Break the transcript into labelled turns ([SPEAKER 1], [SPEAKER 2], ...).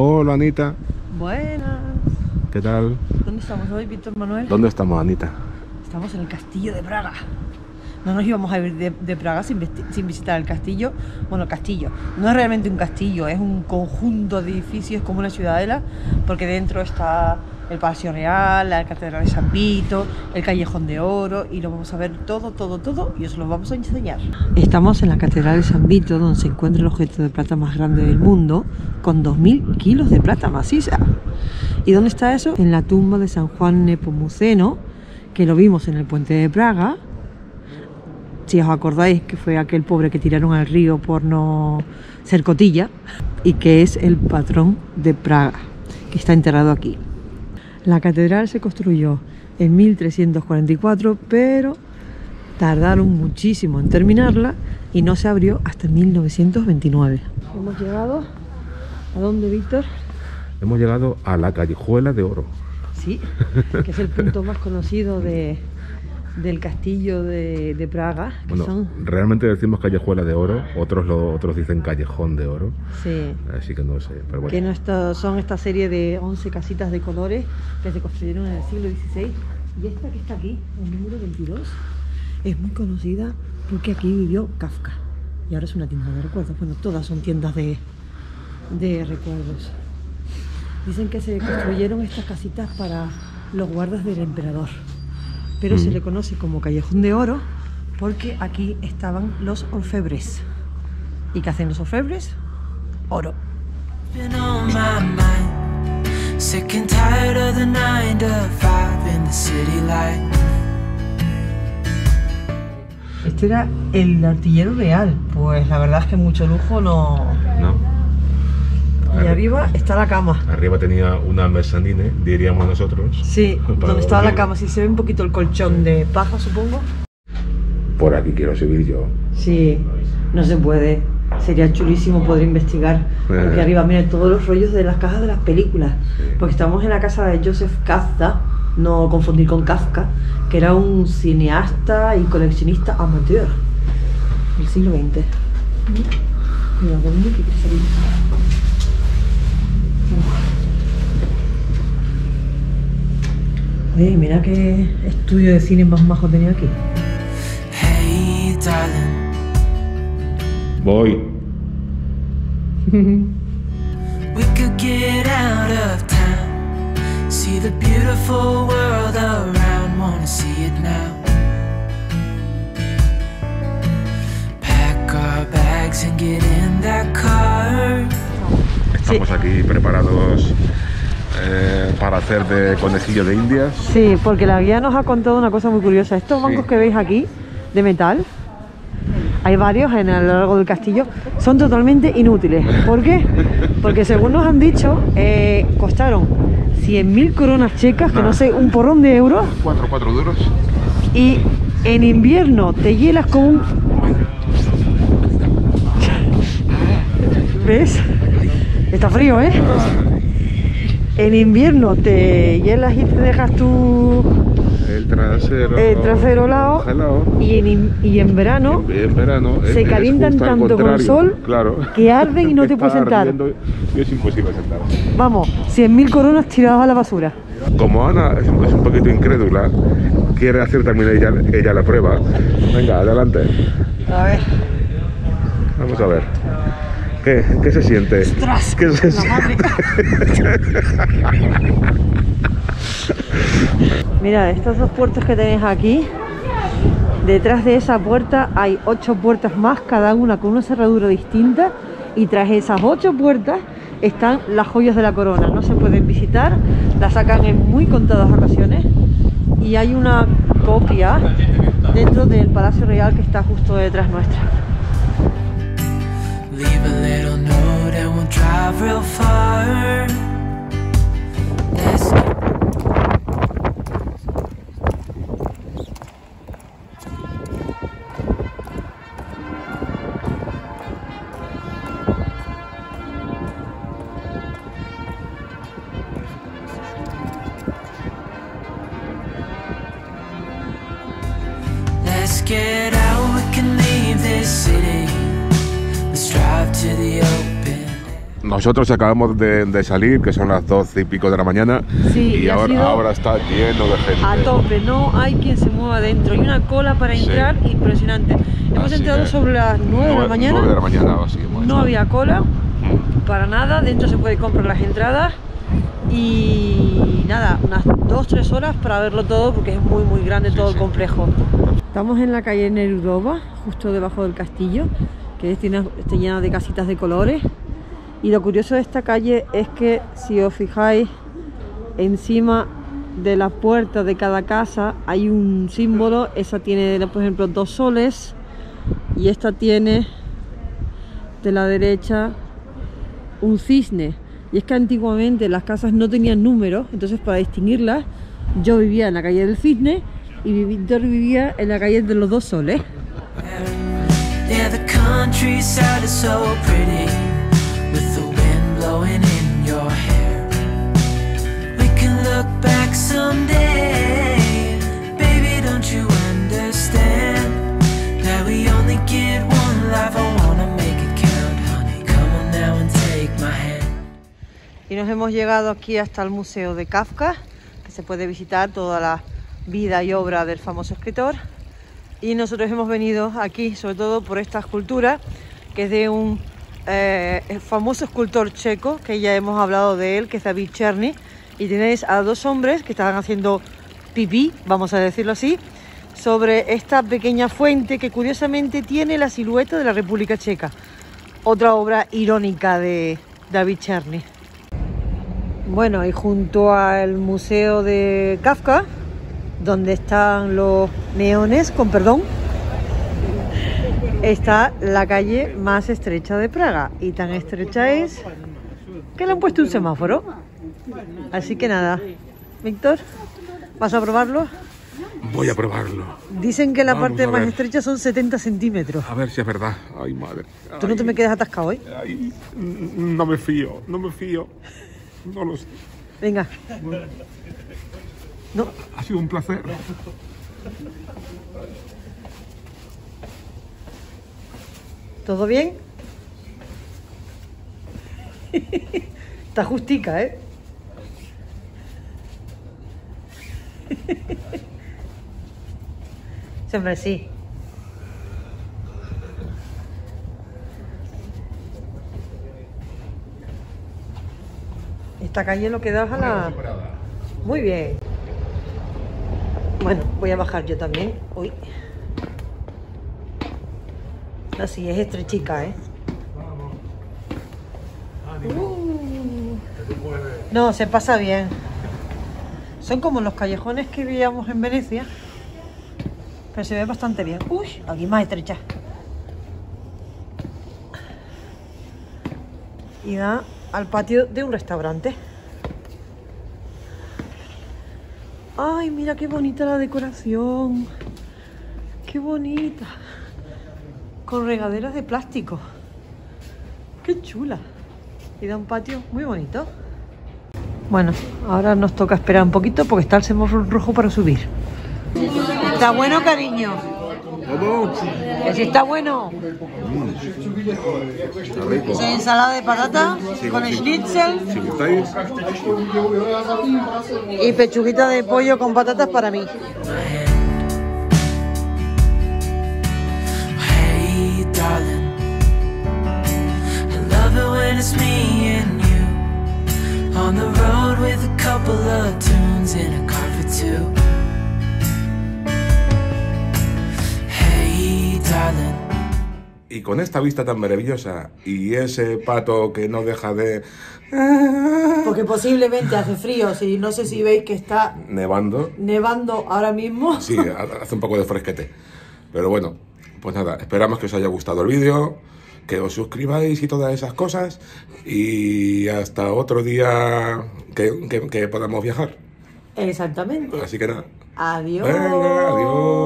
[SPEAKER 1] Hola, Anita.
[SPEAKER 2] Buenas.
[SPEAKER 1] ¿Qué tal?
[SPEAKER 2] ¿Dónde estamos hoy, Víctor Manuel?
[SPEAKER 1] ¿Dónde estamos, Anita?
[SPEAKER 2] Estamos en el castillo de Praga. No nos íbamos a ir de Praga sin visitar el castillo. Bueno, el castillo no es realmente un castillo, es un conjunto de edificios como una ciudadela, porque dentro está el Palacio Real, la Catedral de San Vito, el Callejón de Oro, y lo vamos a ver todo y os lo vamos a enseñar. Estamos en la Catedral de San Vito, donde se encuentra el objeto de plata más grande del mundo, con 2000 kilos de plata maciza. ¿Y dónde está eso? En la tumba de San Juan Nepomuceno, que lo vimos en el puente de Praga. Si os acordáis, que fue aquel pobre que tiraron al río por no ser cotilla, y que es el patrón de Praga, que está enterrado aquí. La catedral se construyó en 1344, pero tardaron muchísimo en terminarla y no se abrió hasta 1929. Hemos llegado ¿a dónde, Víctor?
[SPEAKER 1] Hemos llegado a la Callejuela de Oro.
[SPEAKER 2] Sí, que es el punto más conocido del castillo de Praga. Que
[SPEAKER 1] bueno, realmente decimos Callejuela de Oro, otros dicen Callejón de Oro.
[SPEAKER 2] Sí.
[SPEAKER 1] Así que no sé, pero bueno.
[SPEAKER 2] Que son esta serie de 11 casitas de colores que se construyeron en el siglo XVI. Y esta que está aquí, el número 22, es muy conocida porque aquí vivió Kafka. Y ahora es una tienda de recuerdos. Bueno, todas son tiendas de recuerdos. Dicen que se construyeron estas casitas para los guardas del emperador. Pero se le conoce como Callejón de Oro porque aquí estaban los orfebres. ¿Y qué hacen los orfebres? Oro. Este era el artillero real. Pues la verdad es que mucho lujo no. Y arriba está la cama.
[SPEAKER 1] Arriba tenía una mezzanine, diríamos nosotros. Sí,
[SPEAKER 2] donde estaba la cama. Si se ve un poquito el colchón de paja, supongo.
[SPEAKER 1] Por aquí quiero subir yo.
[SPEAKER 2] Sí, no se puede. Sería chulísimo poder investigar. Porque arriba, miren, todos los rollos de las cajas de las películas. Sí. Porque estamos en la casa de Joseph Kafka, no confundir con Kafka, que era un cineasta y coleccionista amateur del siglo XX. Mira, conmigo que quiere salir. Oye, mira qué estudio de cine más majo tenía aquí.
[SPEAKER 3] Hey, darling.
[SPEAKER 1] Voy.
[SPEAKER 3] We could get out of town, see the beautiful world around, wanna see it now. Pack our bags and get in that car.
[SPEAKER 1] Estamos aquí preparados para hacer de conejillo de indias.
[SPEAKER 2] Sí, porque la guía nos ha contado una cosa muy curiosa. Estos bancos que veis aquí, de metal, hay varios a lo largo del castillo, son totalmente inútiles. ¿Por qué? Porque según nos han dicho, costaron 100.000 coronas checas, que no sé, un porrón de euros.
[SPEAKER 1] 4 duros.
[SPEAKER 2] Y en invierno te hielas con un... ¿Ves? Está frío, ¿eh? En invierno te hielas y te dejas el trasero helado, y en verano, se calientan tanto con el sol, que arden y no te puedes sentar.
[SPEAKER 1] Y es imposible sentar.
[SPEAKER 2] Vamos, 100.000 coronas tiradas a la basura.
[SPEAKER 1] Como Ana es un poquito incrédula, quiere hacer también ella la prueba. Venga, adelante.
[SPEAKER 2] A ver.
[SPEAKER 1] Vamos a ver. ¿Qué se siente?
[SPEAKER 2] ¡Ostras!
[SPEAKER 1] ¿Qué se siente?
[SPEAKER 2] Mira, estas dos puertas que tenéis aquí, detrás de esa puerta hay 8 puertas más, cada una con una cerradura distinta, y tras esas 8 puertas están las joyas de la corona. No se pueden visitar, las sacan en muy contadas ocasiones, y hay una copia dentro del Palacio Real que está justo detrás nuestra.
[SPEAKER 3] Leave a little note and we'll drive real far. Let's get out, we can leave this city. Let's drive to the open.
[SPEAKER 1] Nosotros acabamos de salir, que son las 12 y pico de la mañana,
[SPEAKER 2] Sí,
[SPEAKER 1] y
[SPEAKER 2] y ha sido
[SPEAKER 1] ahora está lleno de gente.
[SPEAKER 2] a tope, no hay quien se mueva dentro. Hay una cola para
[SPEAKER 1] Sí.
[SPEAKER 2] entrar impresionante. Hemos
[SPEAKER 1] Así
[SPEAKER 2] entrado
[SPEAKER 1] que
[SPEAKER 2] sobre las 9 de la mañana.
[SPEAKER 1] 9 de la mañana o así. hemos
[SPEAKER 2] No
[SPEAKER 1] estado.
[SPEAKER 2] había cola para nada. Dentro se puede comprar las entradas. Y nada, unas 2-3 horas para verlo todo porque es muy grande todo el complejo. Estamos en la calle Nerudova, justo debajo del castillo, que está llena de casitas de colores. Y lo curioso de esta calle es que, si os fijáis, encima de la puerta de cada casa hay un símbolo. Esa tiene, por ejemplo, 2 soles, y esta tiene de la derecha un cisne. Y es que antiguamente las casas no tenían números, entonces para distinguirlas yo vivía en la calle del cisne y Víctor vivía en la calle de los 2 soles.
[SPEAKER 3] Yeah, the countryside is so pretty, with the wind blowing in your hair. We can look back someday, baby, don't you understand that we only get one life? I wanna make it count, honey, come on now and take my hand.
[SPEAKER 2] Y nos hemos llegado aquí hasta el Museo de Kafka, que se puede visitar toda la vida y obra del famoso escritor. Y nosotros hemos venido aquí sobre todo por esta escultura, que es de un famoso escultor checo, que ya hemos hablado de él, que es David Černý. Y tenéis a 2 hombres que estaban haciendo pipí, vamos a decirlo así, sobre esta pequeña fuente que curiosamente tiene la silueta de la República Checa. Otra obra irónica de David Černý. Bueno, y junto al Museo de Kafka, donde están los neones, con perdón, está la calle más estrecha de Praga. Y tan estrecha es que le han puesto un semáforo. Así que nada, Víctor, ¿vas a probarlo?
[SPEAKER 1] Voy a probarlo.
[SPEAKER 2] Dicen que la
[SPEAKER 1] Vamos
[SPEAKER 2] parte
[SPEAKER 1] a
[SPEAKER 2] más
[SPEAKER 1] ver.
[SPEAKER 2] estrecha son 70 centímetros.
[SPEAKER 1] A ver si es verdad. Ay, madre.
[SPEAKER 2] Tú no te me quedas atascado, ¿eh?
[SPEAKER 1] Ay, no me fío, no me fío. No lo sé.
[SPEAKER 2] Venga. No,
[SPEAKER 1] Ha sido un placer.
[SPEAKER 2] ¿todo bien? Está justica, ¿eh? Siempre sí. Esta calle lo que da es a la... Muy bien. Bueno, voy a bajar yo también. Uy. Así es estrechica, ¿eh? No, se pasa bien. Son como los callejones que veíamos en Venecia, pero se ve bastante bien. Uy, aquí más estrecha. Y da al patio de un restaurante. Ay, mira qué bonita la decoración. Qué bonita. Con regaderas de plástico. Qué chula. Y da un patio muy bonito. Bueno, ahora nos toca esperar un poquito porque está el semáforo rojo para subir. ¿Está bueno, cariño?
[SPEAKER 1] ¿Cómo?
[SPEAKER 2] Que si está bueno.
[SPEAKER 1] Está rico.
[SPEAKER 2] Esa ensalada de patata
[SPEAKER 1] Sí,
[SPEAKER 2] con
[SPEAKER 1] sí.
[SPEAKER 2] schnitzel
[SPEAKER 1] Si gustáis.
[SPEAKER 2] y pechuguita de pollo con patatas para mí.
[SPEAKER 3] Hey, darling, I love it when it's me and you on the road with a couple of tunes in a car for 2. Hey, darling.
[SPEAKER 1] Y con esta vista tan maravillosa y ese pato que no deja de...
[SPEAKER 2] Porque posiblemente hace frío, si no sé si veis que está
[SPEAKER 1] nevando.
[SPEAKER 2] nevando ahora mismo.
[SPEAKER 1] Sí, hace un poco de fresquete. Pero bueno, pues nada, esperamos que os haya gustado el vídeo, que os suscribáis y todas esas cosas. Y hasta otro día que podamos viajar.
[SPEAKER 2] Exactamente.
[SPEAKER 1] Así que nada.
[SPEAKER 2] Adiós.
[SPEAKER 1] Venga, adiós.